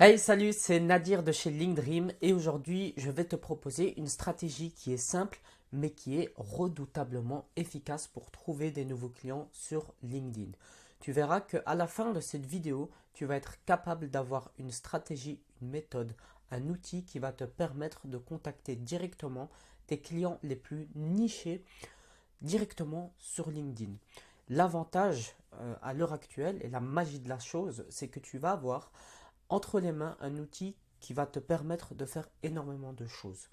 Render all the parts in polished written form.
Hey, salut, c'est Nadir de chez LinkedDream et aujourd'hui je vais te proposer une stratégie qui est simple mais qui est redoutablement efficace pour trouver des nouveaux clients sur LinkedIn. Tu verras qu'à la fin de cette vidéo, tu vas être capable d'avoir une stratégie, une méthode, un outil qui va te permettre de contacter directement tes clients les plus nichés directement sur LinkedIn. L'avantage à l'heure actuelle et la magie de la chose, c'est que tu vas avoir entre les mains un outil qui va te permettre de faire énormément de choses.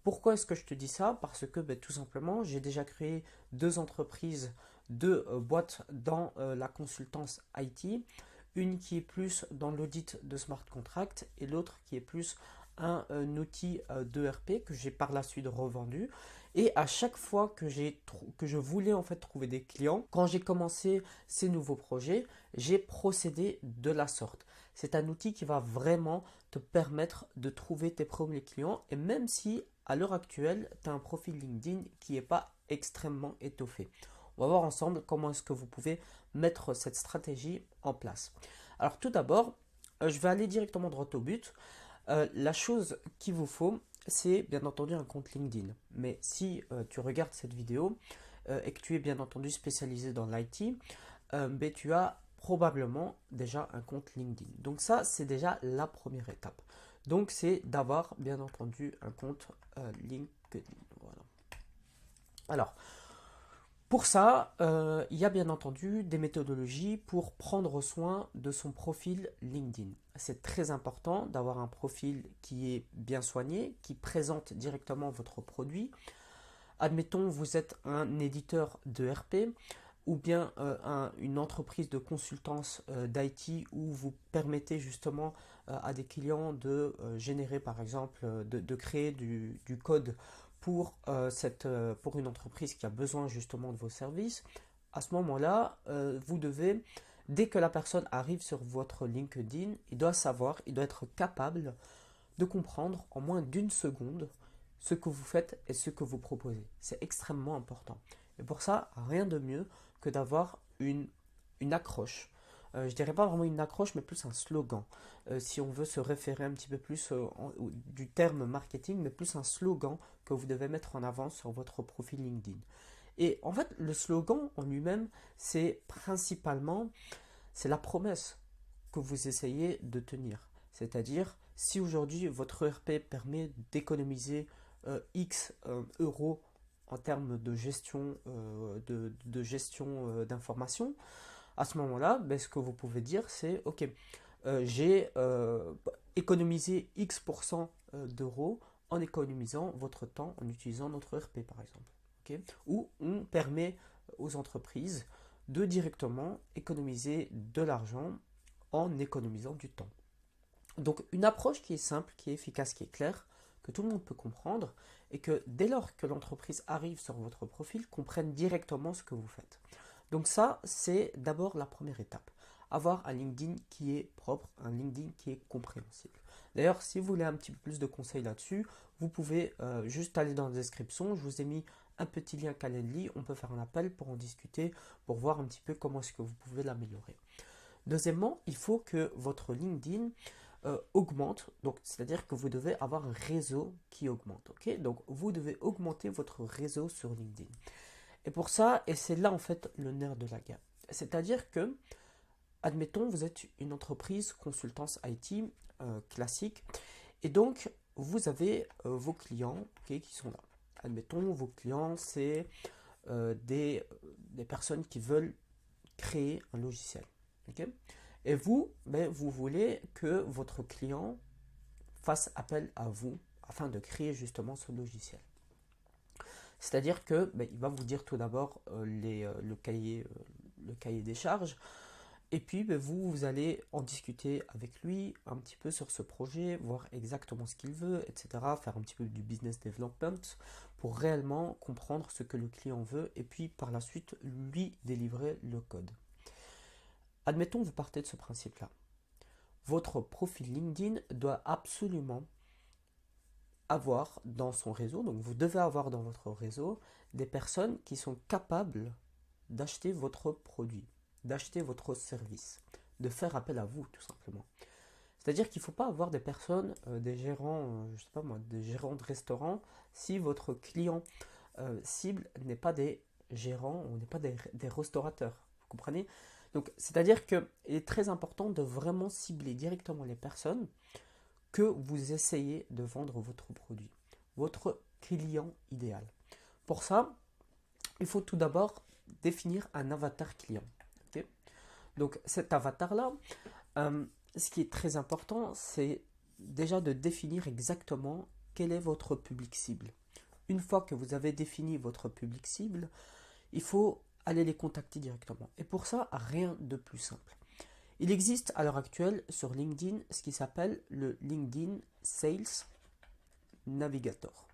Pourquoi est-ce que je te dis ça? Parce que tout simplement, j'ai déjà créé deux entreprises, deux boîtes dans la consultance IT. Une qui est plus dans l'audit de smart contract et l'autre qui est plus un outil d'ERP que j'ai par la suite revendu. Et à chaque fois que je voulais en fait trouver des clients, quand j'ai commencé ces nouveaux projets, j'ai procédé de la sorte. C'est un outil qui va vraiment te permettre de trouver tes premiers clients et même si à l'heure actuelle, tu as un profil LinkedIn qui n'est pas extrêmement étoffé. On va voir ensemble comment est-ce que vous pouvez mettre cette stratégie en place. Alors tout d'abord, je vais aller directement droit au but. La chose qu'il vous faut, c'est bien entendu un compte LinkedIn. Mais si tu regardes cette vidéo et que tu es bien entendu spécialisé dans l'IT, tu as probablement déjà un compte LinkedIn. Donc ça, c'est déjà la première étape. Donc c'est d'avoir bien entendu un compte LinkedIn. Voilà. Alors, pour ça, il y a bien entendu des méthodologies pour prendre soin de son profil LinkedIn. C'est très important d'avoir un profil qui est bien soigné, qui présente directement votre produit. Admettons, vous êtes un éditeur de RP ou bien une entreprise de consultance d'IT où vous permettez justement à des clients de générer par exemple, de créer du code pour une entreprise qui a besoin justement de vos services. À ce moment-là, vous devez, dès que la personne arrive sur votre LinkedIn, il doit savoir, il doit être capable de comprendre en moins d'une seconde ce que vous faites et ce que vous proposez. C'est extrêmement important. Et pour ça, rien de mieux que d'avoir une accroche. Je dirais pas vraiment une accroche, mais plus un slogan. Si on veut se référer un petit peu plus du terme marketing, mais plus un slogan que vous devez mettre en avant sur votre profil LinkedIn. Et en fait, le slogan en lui-même, c'est la promesse que vous essayez de tenir. C'est-à-dire, si aujourd'hui votre ERP permet d'économiser X euros en termes de gestion d'informations, à ce moment-là, ce que vous pouvez dire, c'est OK, j'ai économisé X% d'euros en économisant votre temps en utilisant notre ERP par exemple. OK. Ou on permet aux entreprises de directement économiser de l'argent en économisant du temps. Donc une approche qui est simple, qui est efficace, qui est claire, que tout le monde peut comprendre et que dès lors que l'entreprise arrive sur votre profil, comprenne directement ce que vous faites. Donc ça, c'est d'abord la première étape. Avoir un LinkedIn qui est propre, un LinkedIn qui est compréhensible. D'ailleurs, si vous voulez un petit peu plus de conseils là-dessus, vous pouvez juste aller dans la description. Je vous ai mis un petit lien Calendly. On peut faire un appel pour en discuter, pour voir un petit peu comment est-ce que vous pouvez l'améliorer. Deuxièmement, il faut que votre LinkedIn augmente, donc c'est-à-dire que vous devez avoir un réseau qui augmente. Ok, donc vous devez augmenter votre réseau sur LinkedIn. Et pour ça, et c'est là en fait le nerf de la guerre, c'est-à-dire que, admettons, vous êtes une entreprise consultance IT classique, et donc vous avez vos clients ok, qui sont là. Admettons, vos clients, c'est des personnes qui veulent créer un logiciel. Ok. Et vous, vous voulez que votre client fasse appel à vous afin de créer justement ce logiciel. C'est-à-dire que il va vous dire tout d'abord le cahier des charges, et puis vous allez en discuter avec lui un petit peu sur ce projet, voir exactement ce qu'il veut, etc. Faire un petit peu du business development pour réellement comprendre ce que le client veut, et puis par la suite lui délivrer le code. Admettons, vous partez de ce principe-là. Votre profil LinkedIn doit absolument avoir dans son réseau, donc vous devez avoir dans votre réseau des personnes qui sont capables d'acheter votre produit, d'acheter votre service, de faire appel à vous tout simplement. C'est-à-dire qu'il ne faut pas avoir des personnes, des gérants, je sais pas moi, des gérants de restaurants, si votre client cible n'est pas des gérants ou n'est pas des restaurateurs. Vous comprenez? Donc, c'est-à-dire qu'il est très important de vraiment cibler directement les personnes que vous essayez de vendre votre produit, votre client idéal. Pour ça, il faut tout d'abord définir un avatar client. Okay. Donc cet avatar-là, ce qui est très important, c'est déjà de définir exactement quel est votre public cible. Une fois que vous avez défini votre public cible, il faut aller les contacter directement. Et pour ça, rien de plus simple. Il existe à l'heure actuelle sur LinkedIn ce qui s'appelle le LinkedIn Sales Navigator.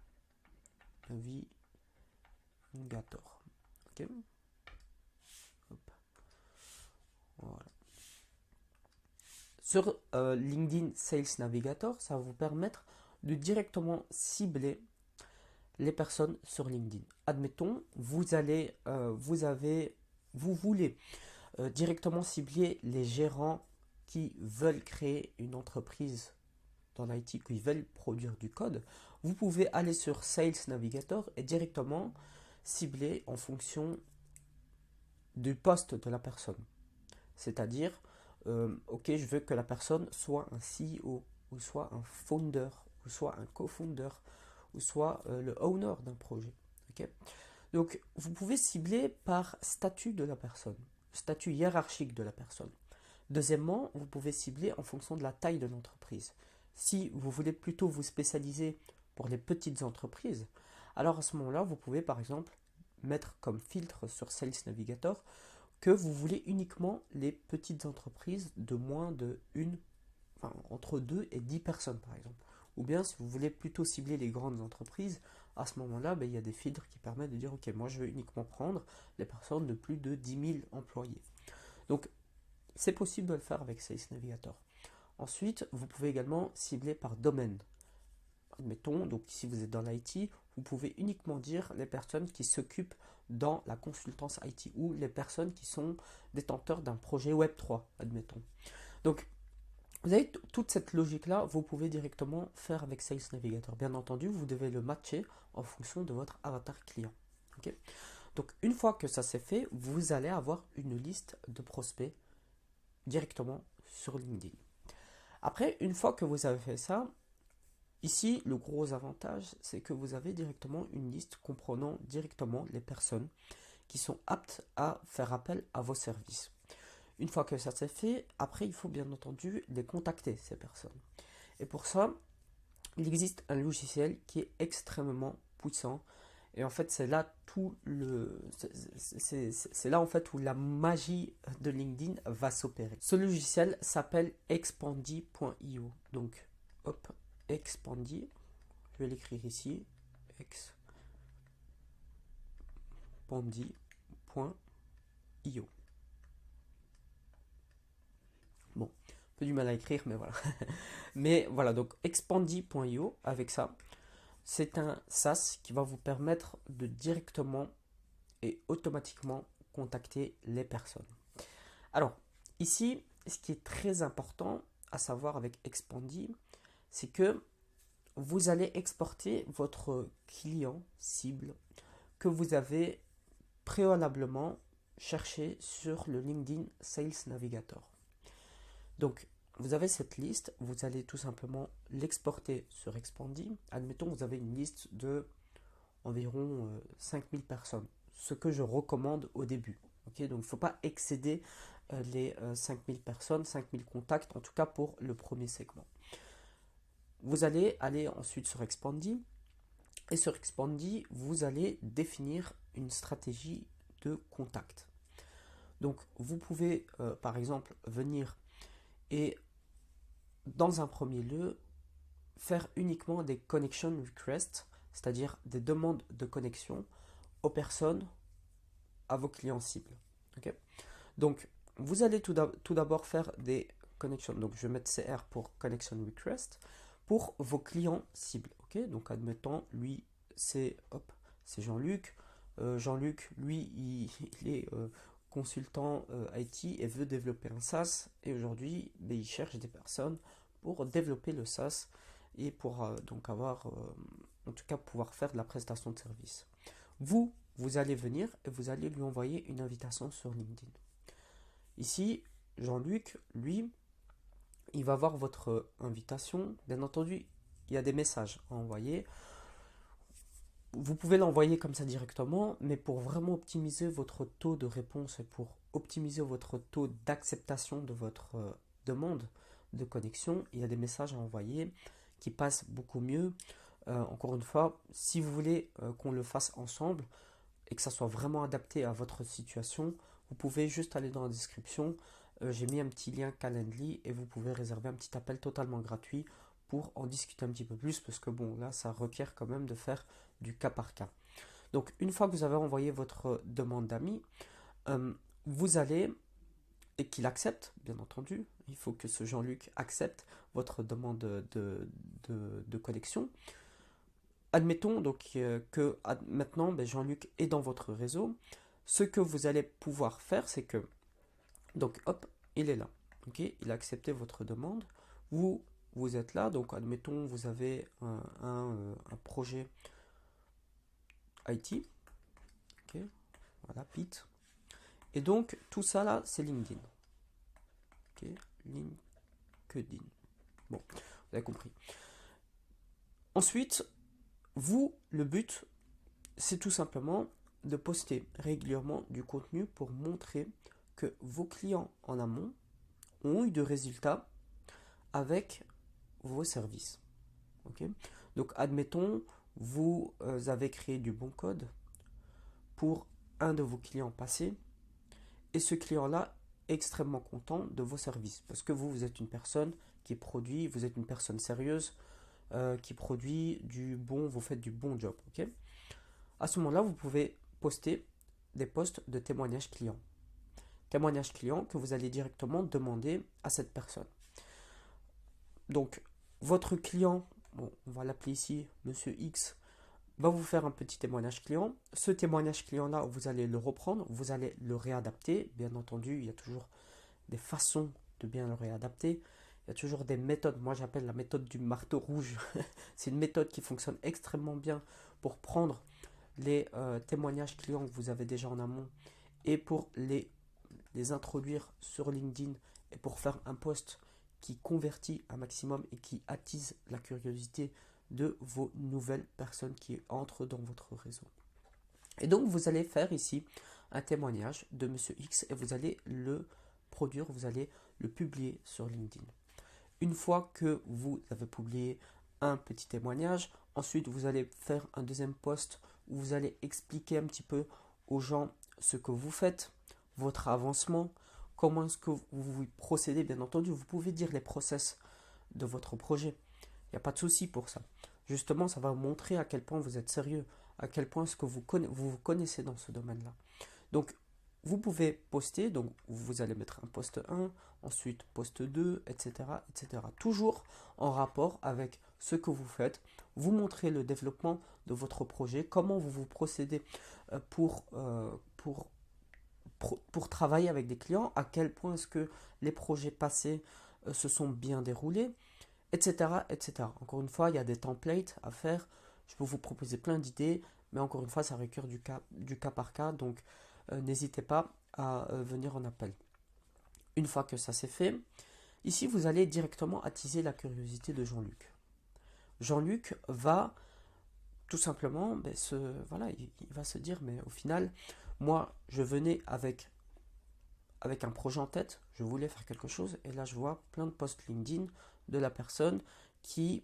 Navigator. Ok. Hop. Voilà. Sur LinkedIn Sales Navigator, ça va vous permettre de directement cibler les personnes sur LinkedIn. Admettons, vous voulez directement cibler les gérants qui veulent créer une entreprise dans l'IT, qui veulent produire du code. Vous pouvez aller sur Sales Navigator et directement cibler en fonction du poste de la personne. C'est-à-dire, ok, je veux que la personne soit un CEO, ou soit un founder, ou soit un co-founder, ou soit le owner d'un projet. Okay. Donc, vous pouvez cibler par statut de la personne, statut hiérarchique de la personne. Deuxièmement, vous pouvez cibler en fonction de la taille de l'entreprise. Si vous voulez plutôt vous spécialiser pour les petites entreprises, alors à ce moment-là, vous pouvez par exemple mettre comme filtre sur Sales Navigator que vous voulez uniquement les petites entreprises de moins de entre 2 et 10 personnes par exemple. Ou bien si vous voulez plutôt cibler les grandes entreprises, à ce moment-là, il y a des filtres qui permettent de dire ok, moi je veux uniquement prendre les personnes de plus de 10 000 employés. Donc c'est possible de le faire avec Sales Navigator. Ensuite, vous pouvez également cibler par domaine. Admettons, donc si vous êtes dans l'IT, vous pouvez uniquement dire les personnes qui s'occupent dans la consultance IT ou les personnes qui sont détenteurs d'un projet Web3, admettons. Donc, vous avez toute cette logique-là, vous pouvez directement faire avec Sales Navigator. Bien entendu, vous devez le matcher en fonction de votre avatar client. Okay. Donc, une fois que ça c'est fait, vous allez avoir une liste de prospects directement sur LinkedIn. Après, une fois que vous avez fait ça, ici, le gros avantage, c'est que vous avez directement une liste comprenant directement les personnes qui sont aptes à faire appel à vos services. Une fois que ça s'est fait, après, il faut bien entendu les contacter, ces personnes. Et pour ça, il existe un logiciel qui est extrêmement puissant. Et en fait, c'est là c'est là en fait où la magie de LinkedIn va s'opérer. Ce logiciel s'appelle Expandy.io. Donc, hop, Expandy. Je vais l'écrire ici. Expandy.io. Bon, un peu du mal à écrire, mais voilà. Mais voilà, donc Expandy.io, avec ça, c'est un SaaS qui va vous permettre de directement et automatiquement contacter les personnes. Alors, ici, ce qui est très important à savoir avec Expandy, c'est que vous allez exporter votre client cible que vous avez préalablement cherché sur le LinkedIn Sales Navigator. Donc, vous avez cette liste, vous allez tout simplement l'exporter sur Expandy. Admettons, vous avez une liste de environ 5000 personnes, ce que je recommande au début. Okay, donc, il ne faut pas excéder les 5000 personnes, 5000 contacts, en tout cas pour le premier segment. Vous allez aller ensuite sur Expandy. Et sur Expandy, vous allez définir une stratégie de contact. Donc, vous pouvez, par exemple, venir et dans un premier lieu, faire uniquement des connection requests, c'est-à-dire des demandes de connexion aux personnes, à vos clients cibles. Okay. Donc, vous allez tout d'abord faire des connection. Donc, je vais mettre CR pour connection request pour vos clients cibles. Okay. Donc, admettons, lui, c'est Jean-Luc. Jean-Luc, lui, il est consultant IT et veut développer un SaaS. Et aujourd'hui, il cherche des personnes pour développer le SaaS et pour donc avoir, en tout cas pouvoir faire de la prestation de service. Vous allez venir et vous allez lui envoyer une invitation sur LinkedIn. Ici, Jean-Luc, lui, il va voir votre invitation. Bien entendu, il y a des messages à envoyer. Vous pouvez l'envoyer comme ça directement, mais pour vraiment optimiser votre taux de réponse et pour optimiser votre taux d'acceptation de votre demande de connexion, il y a des messages à envoyer qui passent beaucoup mieux. Encore une fois, si vous voulez qu'on le fasse ensemble et que ça soit vraiment adapté à votre situation, vous pouvez juste aller dans la description. J'ai mis un petit lien Calendly et vous pouvez réserver un petit appel totalement gratuit pour en discuter un petit peu plus, parce que bon, là, ça requiert quand même de faire du cas par cas. Donc, une fois que vous avez envoyé votre demande d'amis, vous allez, et qu'il accepte, bien entendu, il faut que ce Jean-Luc accepte votre demande de connexion. Admettons donc que maintenant, Jean-Luc est dans votre réseau. Ce que vous allez pouvoir faire, c'est que, donc hop, il est là. Okay, il a accepté votre demande. Vous êtes là, donc admettons vous avez un projet IT, okay, voilà, Pete. Et donc tout ça là, c'est LinkedIn. Okay, LinkedIn. Bon, vous avez compris. Ensuite, le but, c'est tout simplement de poster régulièrement du contenu pour montrer que vos clients en amont ont eu de résultats avec vos services. Okay, donc admettons, vous avez créé du bon code pour un de vos clients passés et ce client-là est extrêmement content de vos services parce que vous êtes une personne qui produit, vous êtes une personne sérieuse qui produit du bon, vous faites du bon job. Okay, à ce moment-là, vous pouvez poster des posts de témoignages clients. Témoignages clients que vous allez directement demander à cette personne. Donc, votre client, bon, on va l'appeler ici Monsieur X, va vous faire un petit témoignage client. Ce témoignage client-là, vous allez le reprendre, vous allez le réadapter. Bien entendu, il y a toujours des façons de bien le réadapter. Il y a toujours des méthodes. Moi, j'appelle la méthode du marteau rouge. C'est une méthode qui fonctionne extrêmement bien pour prendre les témoignages clients que vous avez déjà en amont et pour les introduire sur LinkedIn et pour faire un post qui convertit un maximum et qui attise la curiosité de vos nouvelles personnes qui entrent dans votre réseau. Et donc vous allez faire ici un témoignage de Monsieur X et vous allez le produire, vous allez le publier sur LinkedIn. Une fois que vous avez publié un petit témoignage, ensuite vous allez faire un deuxième post où vous allez expliquer un petit peu aux gens ce que vous faites, votre avancement, comment est-ce que vous procédez. Bien entendu, vous pouvez dire les process de votre projet. Il n'y a pas de souci pour ça. Justement, ça va montrer à quel point vous êtes sérieux, à quel point est-ce que vous connaissez dans ce domaine-là. Donc, vous pouvez poster, donc vous allez mettre un post 1, ensuite post 2, etc., etc. Toujours en rapport avec ce que vous faites. Vous montrez le développement de votre projet, comment vous procédez pour travailler avec des clients, à quel point est-ce que les projets passés se sont bien déroulés, etc., etc. Encore une fois, il y a des templates à faire. Je peux vous proposer plein d'idées, mais encore une fois, ça requiert du cas par cas, donc n'hésitez pas à venir en appel. Une fois que ça c'est fait, ici vous allez directement attiser la curiosité de Jean-Luc. Jean-Luc va tout simplement, voilà, il va se dire, mais au final, moi je venais avec un projet en tête, je voulais faire quelque chose, et là je vois plein de posts LinkedIn de la personne qui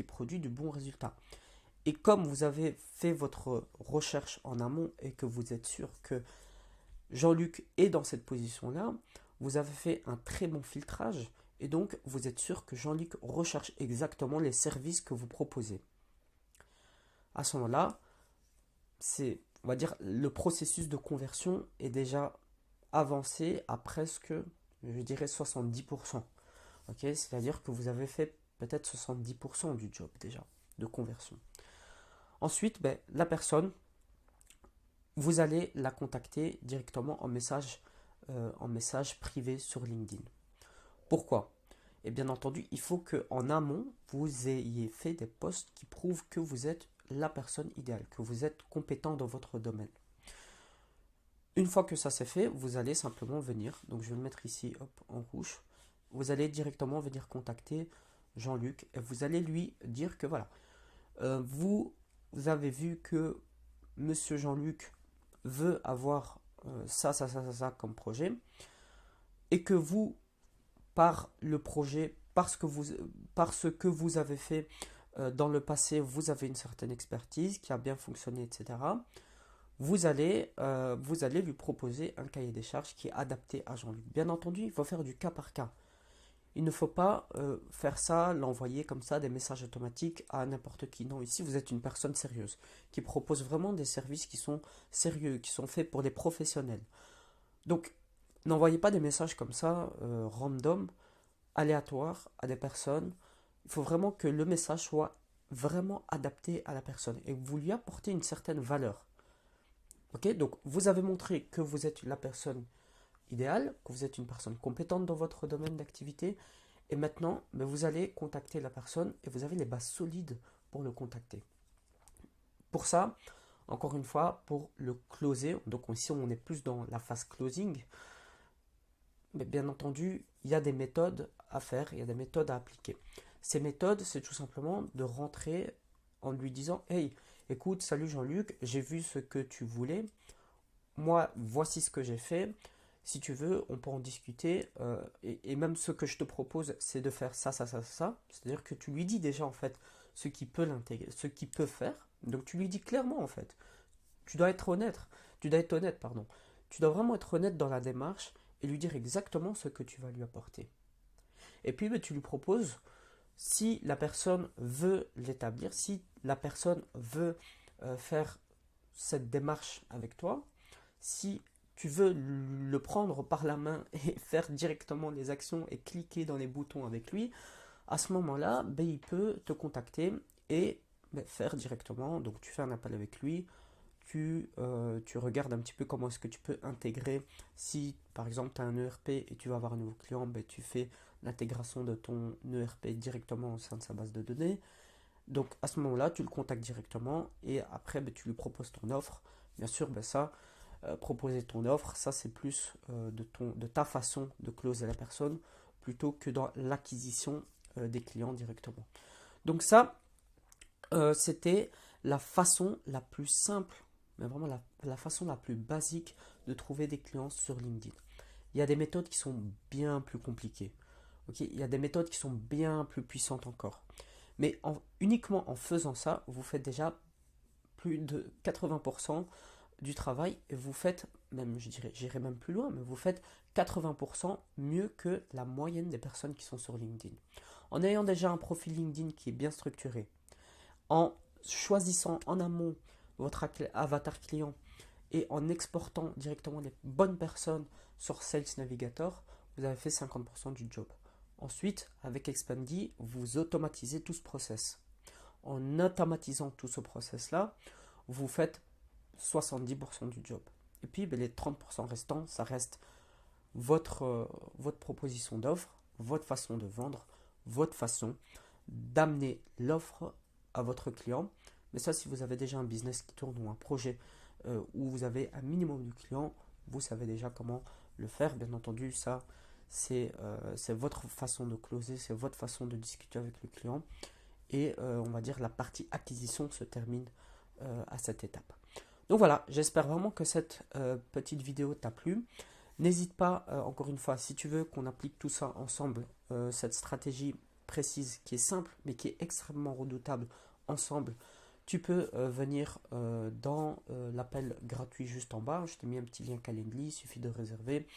produit du bon résultat. Et comme vous avez fait votre recherche en amont et que vous êtes sûr que Jean-Luc est dans cette position-là, vous avez fait un très bon filtrage et donc vous êtes sûr que Jean-Luc recherche exactement les services que vous proposez. À ce moment-là, on va dire, le processus de conversion est déjà avancé à presque, je dirais, 70%. Okay, c'est-à-dire que vous avez fait peut-être 70% du job déjà de conversion. Ensuite, la personne, vous allez la contacter directement en message privé sur LinkedIn. Pourquoi ? Et bien entendu, il faut qu'en amont, vous ayez fait des posts qui prouvent que vous êtes la personne idéale, que vous êtes compétent dans votre domaine. Une fois que ça c'est fait, vous allez simplement venir, donc je vais le mettre ici hop, en rouge, vous allez directement venir contacter Jean-Luc et vous allez lui dire que voilà, vous avez vu que Monsieur Jean-Luc veut avoir ça comme projet et que vous, par le projet, parce que vous avez fait dans le passé, vous avez une certaine expertise qui a bien fonctionné, etc. Vous allez lui proposer un cahier des charges qui est adapté à Jean-Luc. Bien entendu, il faut faire du cas par cas. Il ne faut pas faire ça, l'envoyer comme ça, des messages automatiques à n'importe qui. Non, ici, vous êtes une personne sérieuse, qui propose vraiment des services qui sont sérieux, qui sont faits pour les professionnels. Donc, n'envoyez pas des messages comme ça, random, aléatoires, à des personnes. Il faut vraiment que le message soit vraiment adapté à la personne et que vous lui apportez une certaine valeur. Ok, donc vous avez montré que vous êtes la personne idéale, que vous êtes une personne compétente dans votre domaine d'activité. Et maintenant, vous allez contacter la personne et vous avez les bases solides pour le contacter. Pour ça, encore une fois, pour le closer, donc ici on est plus dans la phase closing, mais bien entendu, il y a des méthodes à faire, il y a des méthodes à appliquer. Ces méthodes, c'est tout simplement de rentrer en lui disant « Hey, écoute, salut Jean-Luc, j'ai vu ce que tu voulais. Moi, voici ce que j'ai fait. Si tu veux, on peut en discuter. Et même ce que je te propose, c'est de faire ça. C'est-à-dire que tu lui dis déjà, en fait, ce qui peut l'intégrer, ce qu'il peut faire. Donc, tu lui dis clairement, en fait. Tu dois être honnête. Tu dois être honnête, pardon. Tu dois vraiment être honnête dans la démarche et lui dire exactement ce que tu vas lui apporter. Et puis, tu lui proposes, si la personne veut l'établir, si la personne veut faire cette démarche avec toi, si tu veux le prendre par la main et faire directement les actions et cliquer dans les boutons avec lui, à ce moment-là, il peut te contacter et faire directement. Donc tu fais un appel avec lui, tu regardes un petit peu comment est-ce que tu peux intégrer. Si par exemple tu as un ERP et tu vas avoir un nouveau client, tu fais l'intégration de ton ERP directement au sein de sa base de données. Donc à ce moment-là, tu le contactes directement et après tu lui proposes ton offre. Bien sûr, ça, proposer ton offre, ça c'est plus de ta façon de closer la personne plutôt que dans l'acquisition des clients directement. Donc ça, c'était la façon la plus simple, mais vraiment la façon la plus basique de trouver des clients sur LinkedIn. Il y a des méthodes qui sont bien plus compliquées. Okay, il y a des méthodes qui sont bien plus puissantes encore. Mais uniquement en faisant ça, vous faites déjà plus de 80% du travail et vous faites, même je dirais, j'irai même plus loin, mais vous faites 80% mieux que la moyenne des personnes qui sont sur LinkedIn. En ayant déjà un profil LinkedIn qui est bien structuré, en choisissant en amont votre avatar client et en exportant directement les bonnes personnes sur Sales Navigator, vous avez fait 50% du job. Ensuite, avec Expandy, vous automatisez tout ce process. En automatisant tout ce process-là, vous faites 70% du job. Et puis, les 30% restants, ça reste votre proposition d'offre, votre façon de vendre, votre façon d'amener l'offre à votre client. Mais ça, si vous avez déjà un business qui tourne ou un projet où vous avez un minimum de clients, vous savez déjà comment le faire. Bien entendu, ça, c'est votre façon de closer, c'est votre façon de discuter avec le client. Et on va dire la partie acquisition se termine à cette étape. Donc voilà, j'espère vraiment que cette petite vidéo t'a plu. N'hésite pas, encore une fois, si tu veux qu'on applique tout ça ensemble, cette stratégie précise qui est simple mais qui est extrêmement redoutable ensemble, tu peux venir dans l'appel gratuit juste en bas. Je t'ai mis un petit lien Calendly, il suffit de réserver,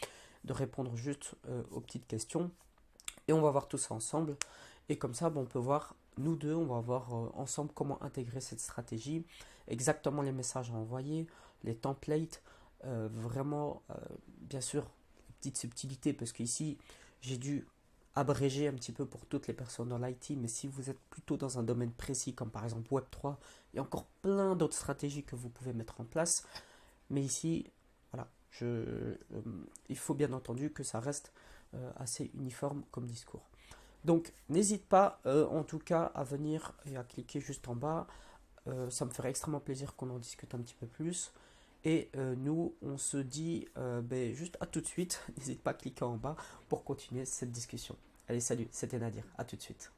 de répondre juste aux petites questions et on va voir tout ça ensemble. Et comme ça, on peut voir, nous deux, on va voir ensemble comment intégrer cette stratégie, exactement les messages à envoyer, les templates, vraiment, bien sûr, petite subtilité, parce qu'ici, j'ai dû abréger un petit peu pour toutes les personnes dans l'IT, mais si vous êtes plutôt dans un domaine précis, comme par exemple Web3, il y a encore plein d'autres stratégies que vous pouvez mettre en place. Mais ici, voilà, il faut bien entendu que ça reste assez uniforme comme discours. Donc n'hésite pas en tout cas à venir et à cliquer juste en bas. Ça me ferait extrêmement plaisir qu'on en discute un petit peu plus. Et nous, on se dit ben, juste à tout de suite. N'hésite pas à cliquer en bas pour continuer cette discussion. Allez, salut, c'était Nadir. À tout de suite.